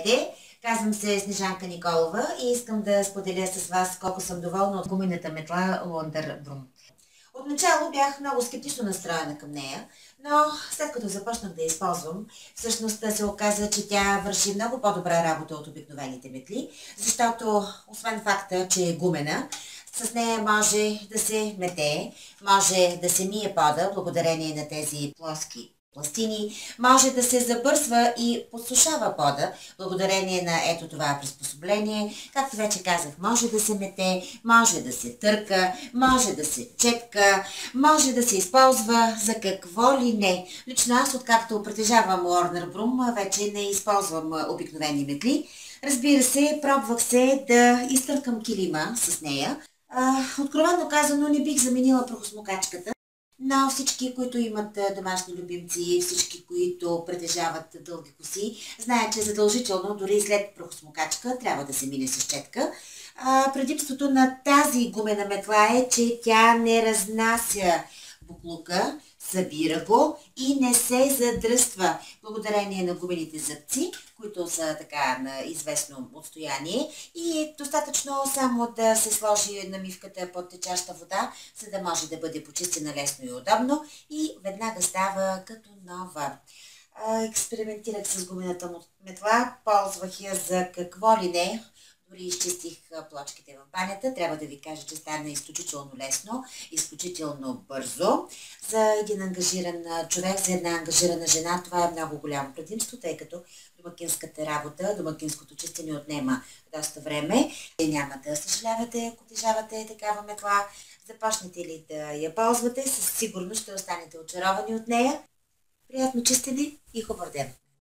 Здравейте! Казвам се Снежанка Николова и искам да споделя с вас колко съм доволна от гумената метла Wonder Broom. Отначало бях много скептично настроена към нея, но след като започнах да я използвам, всъщност се оказа, че тя върши много по-добра работа от обикновените метли, защото освен факта, че е гумена, с нея може да се мете, може да се мие пода, благодарение на тези плоски пластини, може да се забърсва и подсушава пода, благодарение на ето това приспособление. Както вече казах, може да се мете, може да се търка, може да се четка, може да се използва за какво ли не. Лично аз, откакто притежавам Wonder Broom, вече не използвам обикновени метли. Разбира се, пробвах се да изтъркам килима с нея. Откровено казано, не бих заменила прахосмокачката. Но всички, които имат домашни любимци, всички, които притежават дълги коси, знаят, че задължително, дори след прахосмокачка, трябва да се мине с четка. Предимството на тази гумена метла е, че тя не разнася боклука, събира го и не се задръства, благодарение на гумените зъбци, които са така на известно отстояние, и е достатъчно само да се сложи намивката под течаща вода, за да може да бъде почистена лесно и удобно и веднага става като нова. Експериментирах с гумената метла, ползвах я за какво ли не. Дори изчистих плочките в банята. Трябва да ви кажа, че стана изключително лесно, изключително бързо. За един ангажиран човек, за една ангажирана жена, това е много голямо предимство, тъй като домакинската работа, домакинското чистене отнема доста време. Няма да съжалявате, ако притежавате такава метла. Започнете ли да я ползвате, със сигурност ще останете очаровани от нея. Приятно чистене и хубав ден!